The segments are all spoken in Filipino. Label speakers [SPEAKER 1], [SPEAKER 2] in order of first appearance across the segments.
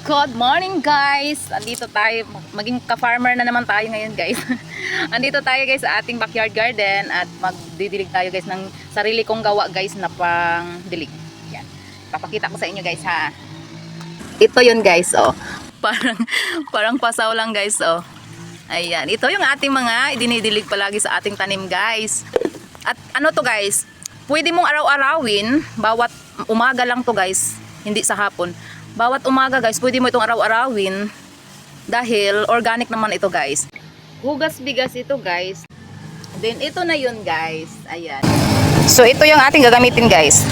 [SPEAKER 1] Good morning guys! Andito tayo, maging ka-farmer na naman tayo ngayon guys. Andito tayo guys sa ating backyard garden at magdidilig tayo guys ng sarili kong gawa guys na pang dilig. Yan. Papakita ko sa inyo guys ha. Ito yun guys oh. Parang pasaw lang guys oh. Ayan, ito yung ating mga idinidilig palagi sa ating tanim guys. At ano to guys, pwede mong araw-arawin, bawat umaga lang to guys, hindi sa hapon. Bawat umaga guys, pwede mo itong araw-arawin dahil organic naman ito guys. Hugas bigas ito guys. Then ito na yun guys. Ayan. So ito yung ating gagamitin guys.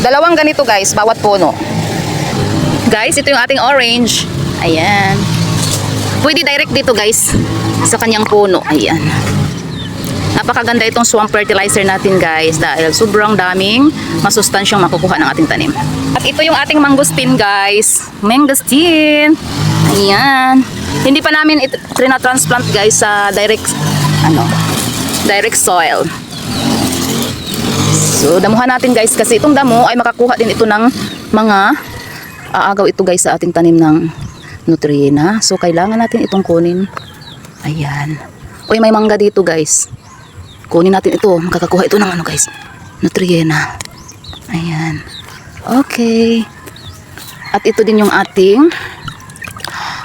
[SPEAKER 1] Dalawang ganito guys, bawat puno. Guys, ito yung ating orange. Ayan. Pwede direct dito guys sa kanyang puno. Ayan. Napakaganda itong swamp fertilizer natin guys dahil sobrang daming masustansyang makukuha ng ating tanim. At ito yung ating mangosteen guys. Mangosteen. Ayan. Hindi pa namin ito transplant guys sa direct soil. So damuhan natin guys kasi itong damo ay makakuha din ito ng mga aagaw ito guys sa ating tanim ng nutriena. So kailangan natin itong kunin. Ayan. Uy, may mangga dito guys. Kunin natin ito. Makakakuha ito ng ano guys, nutriena. Ayan. Okay. At ito din yung ating,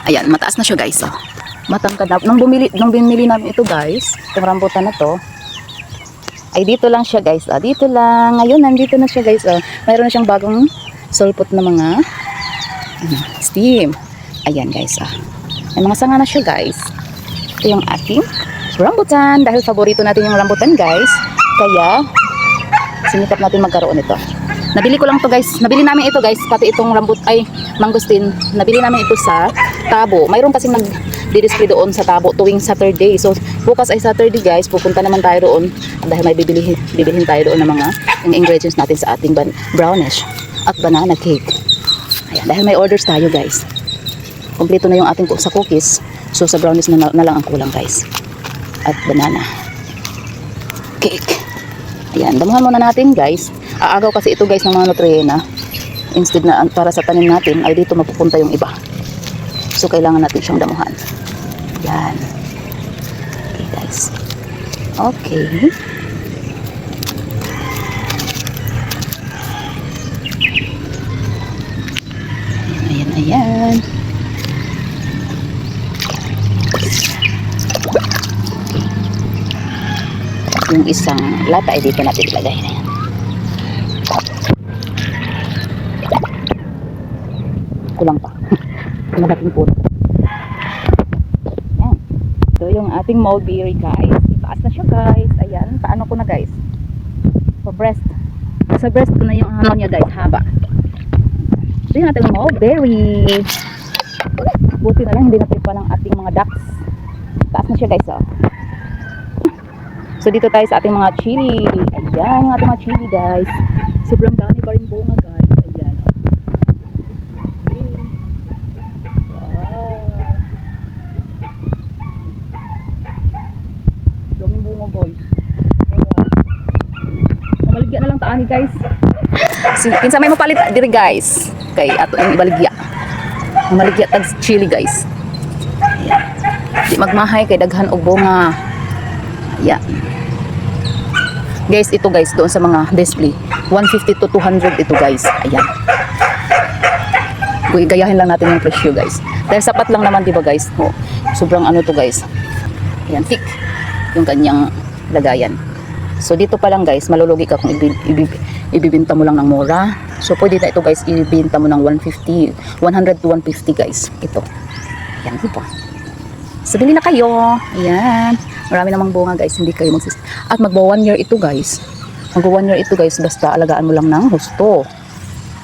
[SPEAKER 1] ayan, mataas na siya guys. Oh. Matangkad na. Nung bumili namin ito guys, itong rambutan na to, ay dito lang siya guys. Oh. Dito lang. Ngayon, nandito na siya guys. Oh. Mayroon na siyang bagong sulpot na mga steam. Ayan guys. Oh. May mga sanga na siya guys. Ito yung ating rambutan dahil paborito natin yung rambutan guys, kaya sinikap natin magkaroon ito. Nabili ko lang to guys, nabili namin ito guys, pati itong mangosteen, nabili namin ito sa Tabo. Mayroon kasing nag-display doon sa Tabo tuwing Saturday. So bukas ay Saturday guys, pupunta naman tayo doon dahil may bibilihin tayo doon ng mga ingredients natin sa ating brownish at banana cake. Ayan, dahil may orders tayo guys. Kompleto na yung ating sa cookies, so sa brownies na lang ang kulang guys. At banana cake. Ayan, damuhan muna natin guys. Aagaw kasi ito guys ng mga nutriena. Instead na para sa tanim natin ay dito mapupunta yung iba. So kailangan natin siyang damuhan. Ayan. Okay guys. Okay. Ayan, ayan, ayan. Yung isang lata ay dito natin ilagay na yan. Kulang pa. Malaking puno. Ayan. Ito yung ating mulberry guys. Taas na siya guys. Ayan. Paano ko na guys? Sa breast ko na yung ano niya guys. Haba. Ito yung ating mulberry. Buti na lang hindi natripa ng ating mga ducks. Taas na siya guys oh. So dito tayo sa ating mga chili. Ayan yung ating mga chili guys. Sobrang dami pa rin bunga guys. Ayan. Wow. Daming bunga guys. Maligya na lang taani guys. Kinsa may mapalit diri guys. Kay ato yung ibaligya. Maligya tag chili guys. Ayan. Di magmahay kay daghan og bunga. Ayan. Guys, ito guys, doon sa mga display 150 to 200 ito guys. Ayan. Gayahin lang natin yung presyo guys. Dahil sapat lang naman diba guys. Oh, sobrang ano to guys. Ayan, thick yung kanyang lagayan. So dito pa lang guys, malulugi ka kung ibibinta mo lang ng mura. So pwede na ito guys, ibibinta mo ng 100 to 150 guys. Ito. Ayan, diba? So bili na kayo. Ayan. Marami namang bunga guys, hindi kayo at magwa 1 year ito guys. Magwa 1 year ito guys, basta alagaan mo lang ng husto.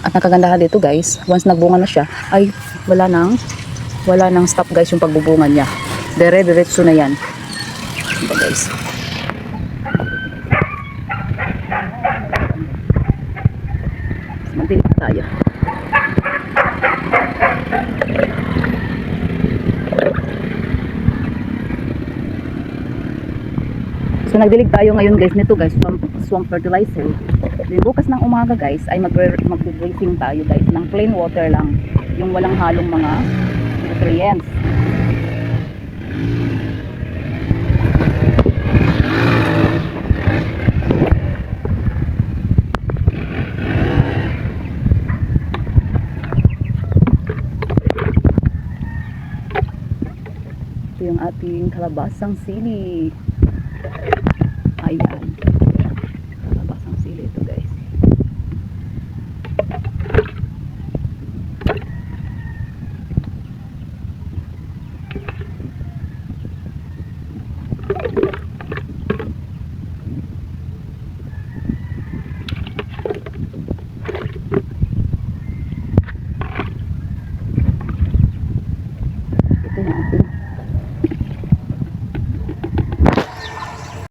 [SPEAKER 1] At nakagandahan dito guys, once nagbunga na siya, ay wala nang stop guys yung pagbubunga niya. Dire-diretso na yan. Diba guys? Magdilig tayo. So nagdilig tayo ngayon guys nito guys, swamp fertilizer. Then bukas ng umaga guys ay mag-grazing tayo guys ng plain water lang. yung walang halong mga nutrients. Ito yung ating kalabasang sili. Ayan. Kalabasang sili ito guys.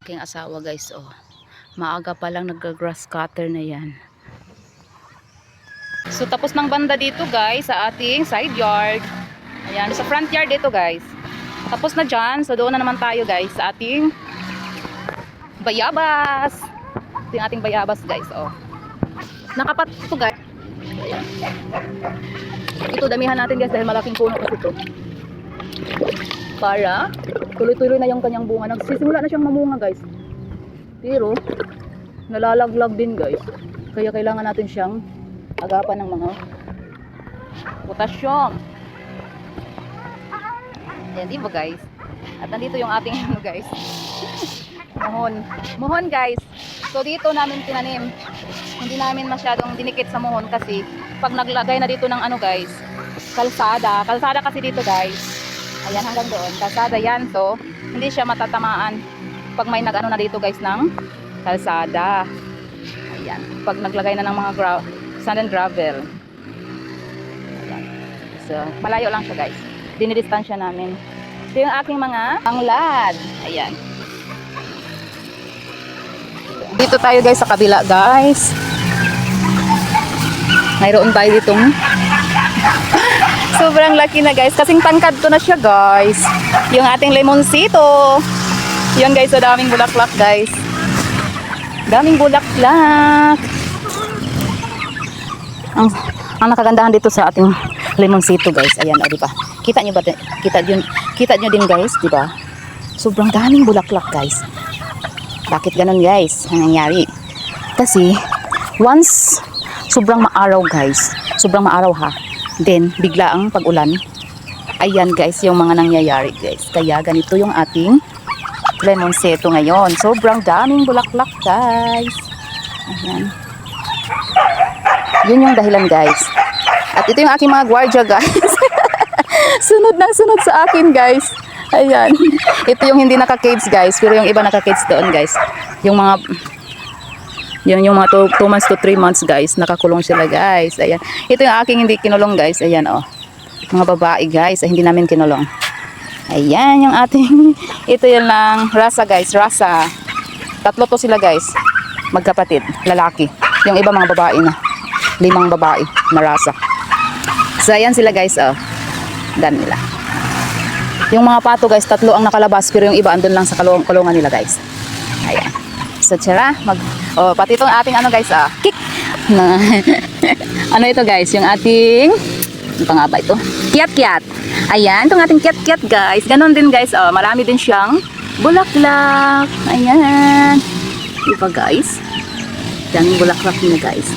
[SPEAKER 1] Ito yung aking asawa guys, oh. Maaga pa lang nag-grass cutter na yan. So tapos ng banda dito guys sa ating side yard. Ayan, sa front yard dito guys. Tapos na dyan, so doon na naman tayo guys sa ating bayabas. Ito yung ating bayabas guys, oh. Nakapat ito guys. Ayan. Ito damihan natin guys dahil malaking puno kasi ito. Para tuloy-tuloy na yung kanyang bunga. Nagsisimula na siyang mamunga guys. Pero nalalaglag din guys. Kaya kailangan natin siyang agapan ng mga potassium. Ayan, di ba guys? At nandito yung ating ano guys. Mohon. Mohon guys. So dito namin tinanim. Hindi namin masyadong dinikit sa mohon kasi pag naglagay na dito ng ano guys, kalsada. Kalsada kasi dito guys. Ayan, hanggang doon. Kalsada yan. So, hindi siya matatamaan pag may nag-ano na dito guys ng kalsada. Ayan. Pag naglagay na ng mga sand and gravel. Ayan. So, malayo lang siya guys. Dinidistansya namin. Ito yung aking mga tanglad. Ayan. Dito tayo guys sa kabila guys. Mayroon tayo ditong sobrang laki na guys. Kasing tangkad to na siya guys. Yung ating lemonsito. Yan guys, so daming bulaklak guys. Daming bulaklak. Ang nakagandahan dito sa ating lemonsito guys. Ayan, o diba? Kita nyo ba? Kita nyo din guys, diba? Sobrang daming bulaklak guys. Bakit ganun guys? Ang nangyari? Kasi, once sobrang maaraw guys. Sobrang maaraw ha. Then, bigla ang pag-ulan. Ayan guys, yung mga nangyayari guys. Kaya ganito yung ating lemonsito ngayon. Sobrang daming bulaklak guys. Ayan. Yun yung dahilan guys. At ito yung aking mga gwardiya guys. Sunod ng sunod sa akin guys. Ayan. Ito yung hindi naka-cage guys. Pero yung iba naka-cage doon guys. Yung mga 2 months to 3 months guys, nakakulong sila guys. Ayan. Ito yung aking hindi kinulong guys. Ayan oh. Mga babae guys, ay hindi namin kinulong. Ayan yung ating ito yun lang, rasa guys, rasa. 3 to sila guys. Magkapatid, lalaki. Yung iba mga babae na. 5 babae na rasa. So ayan sila guys oh. Dami nila. Yung mga pato guys, 3 ang nakalabas pero yung iba andun lang sa kulungan nila guys. Ayan. So tira, pati itong ating ano guys, kick. Ano ito guys, yung ating, ano pa nga ba ito? Kiat-kiat. Ayan, itong ating kiat-kiat guys. Ganon din guys, marami din siyang bulaklak. Ayan. Diba guys? Daming bulaklak niya guys.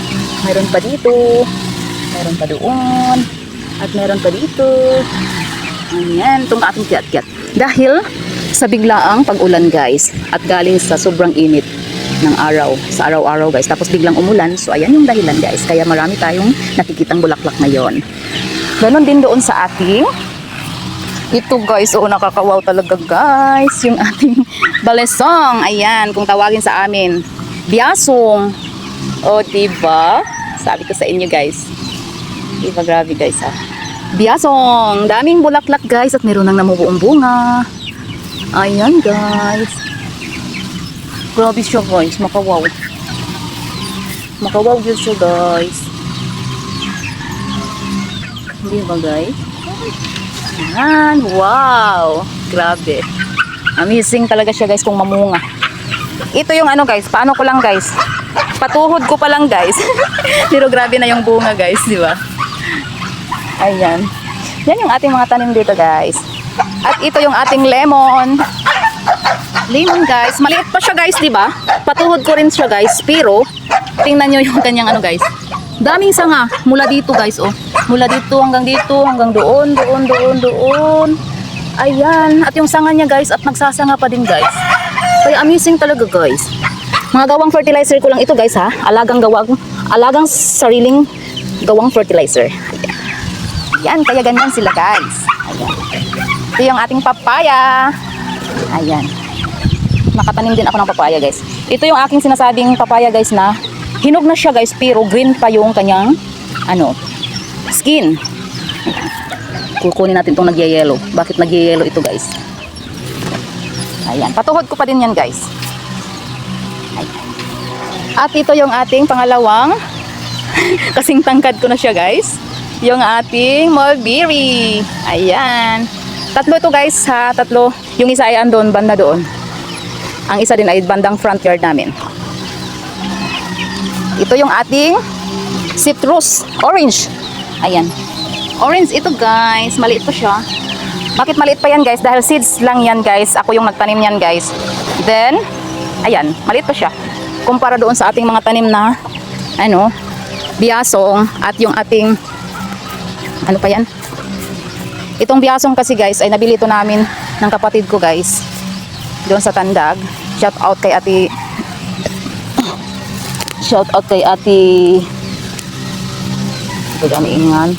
[SPEAKER 1] Mayroon pa dito. Mayroon pa doon. At mayroon pa dito. Ayan, itong ating kiat-kiat. Dahil sa biglaang pag-ulan guys at galing sa sobrang init ng araw, sa araw-araw guys, tapos biglang umulan, so ayan yung dahilan guys, kaya marami tayong nakikitang bulaklak ngayon. Ganon din doon sa ating ito guys, nakakawaw talaga guys, yung ating balesong, ayan, kung tawagin sa amin biasong, diba, sabi ko sa inyo guys, diba, grabe guys biasong, daming bulaklak guys at meron nang namubuong bunga. Ayan guys. Grabe siya guys. Makawaw. Makawaw yun siya guys. Hindi ba guys? Ayan. Wow. Grabe. Amazing talaga siya guys kung mamunga. Ito yung ano guys. Paano ko lang guys. Patuhod ko pa lang guys. Pero grabe na yung bunga guys. Di ba? Ayan. Yan yung ating mga tanim dito guys. At ito yung ating lemon. Lemon guys. Maliit pa siya guys, di ba? Patuhod ko rin siya guys. Pero, tingnan nyo yung kanyang ano guys. Daming sanga. Mula dito guys, oh. Mula dito, hanggang doon, doon. Ayan. At yung sanga niya guys, at nagsasanga pa din guys. Kaya amazing talaga guys. Mga gawang fertilizer ko lang ito guys ha. Alagang sariling gawang fertilizer. Ayan, kaya ganyan sila guys. Ayan. Ito yung ating papaya. Ayan. Nakatanim din ako ng papaya guys. Ito yung aking sinasabing papaya guys na hinog na siya guys pero green pa yung kanyang skin. Kukunin natin itong nagyayelo. Bakit nagyayelo ito guys? Ayan. Patuhod ko pa din yan guys. Ayan. At ito yung ating pangalawang kasing tangkad ko na siya guys. Yung ating mulberry. Ayan. Tatlo ito guys ha. Tatlo. Yung isa ay andon, banda doon. Ang isa din ay bandang front yard namin. Ito yung ating citrus. Orange. Ayan. Orange ito guys. Maliit pa siya. Bakit maliit pa yan guys? Dahil seeds lang yan guys. Ako yung nagtanim yan guys. Then, ayan. Maliit pa siya. Kumpara doon sa ating mga tanim na biyasong at yung ating ano pa yan? Itong biyasong kasi guys ay nabili ito namin ng kapatid ko guys. Doon sa Tandag. Shout out kay ate. Ito dyan iingan.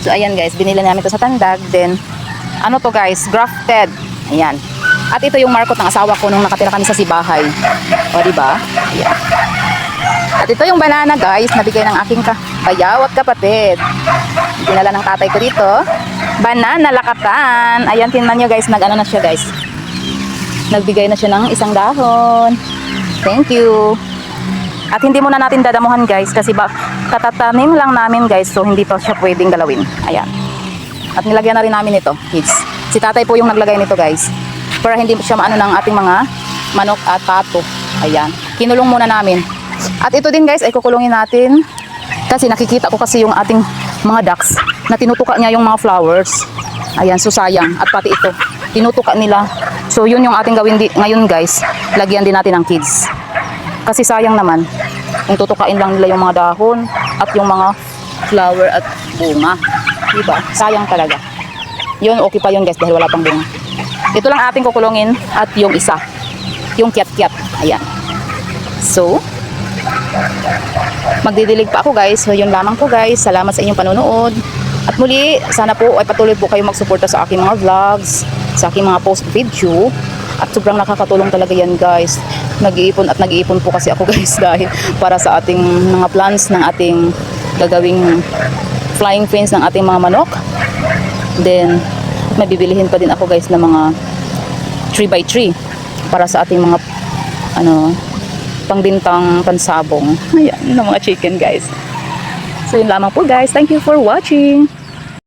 [SPEAKER 1] So ayan guys, binili namin ito sa Tandag. Then ano to guys, grafted. Ayan. At ito yung markot ng asawa ko nung nakatira kami sa Sibahay. O diba? Ayan. At ito yung banana guys, nabigay ng aking bayaw at kapatid. Dinala ng tatay ko dito. Banana lakatan. Ayan, tingnan nyo guys, nag-ano na siya guys. Nagbigay na siya ng isang dahon. Thank you. At hindi muna natin dadamuhan guys, kasi katatanim lang namin guys, so hindi pa siya pwedeng galawin. Ayan. At nilagyan na rin namin ito, kids. Si tatay po yung naglagay nito guys, para hindi siya maano ng ating mga manok at pato. Ayan. Kinulong muna namin. At ito din guys ay kukulungin natin kasi nakikita ko kasi yung ating mga ducks na tinutuka niya yung mga flowers. Ayan, so sayang. At pati ito, tinutuka nila. So yun yung ating gawin ngayon guys. Lagyan din natin ng kids. Kasi sayang naman kung tutukain lang nila yung mga dahon at yung mga flower at bunga. Diba? Sayang talaga. Yun, okay pa yun guys dahil wala pang bunga. Ito lang ating kukulungin at yung isa. Yung kiat-kiat. Ayan. So, magdidilig pa ako guys. So yun lamang po guys. Salamat sa inyong panonood. At muli, sana po ay patuloy po kayo magsuporta sa aking mga vlogs, sa aking mga post video. At sobrang nakakatulong talaga yan guys. Nag-iipon po kasi ako guys dahil para sa ating mga plans ng ating gagawing flying fence ng ating mga manok. Then, may bibilihin pa din ako guys ng mga 3x3 para sa ating mga pangbintang pansabong. Ayan, ng mga chicken guys. So yun lamang po guys. Thank you for watching.